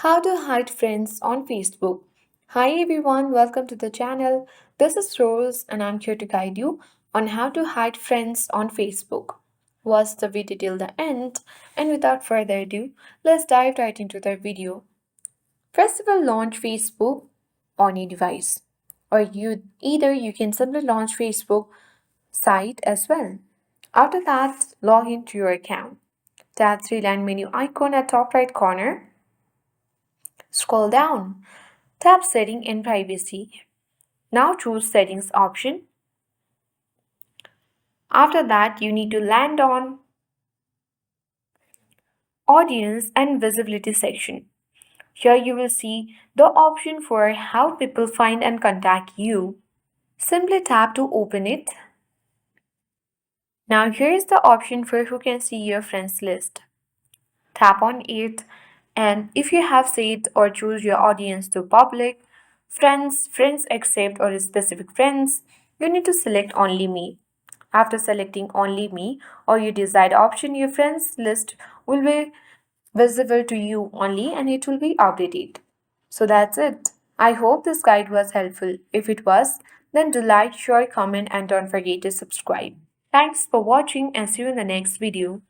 How to hide friends on Facebook. Hi everyone, welcome to the channel. This is Rose and I'm here to guide you on how to hide friends on Facebook. Watch the video till the end and without further ado, let's dive right into the video. First of all, launch Facebook on your device or you can simply launch Facebook site as well. After that, log into your account. Tap three-line menu icon at top right corner. Scroll down. Tap Setting and Privacy. Now choose Settings option. After that, you need to land on Audience and Visibility section. Here you will see the option for how people find and contact you. Simply tap to open it. Now here is the option for who can see your friends list. Tap on it, and if you have set or choose your audience to public, friends accept or specific friends, you need to select only me. After selecting only me or your desired option, your friends list will be visible to you only and it will be updated. So that's it. I hope this guide was helpful. If it was, then do like, share, comment and don't forget to subscribe. Thanks for watching and see you in the next video.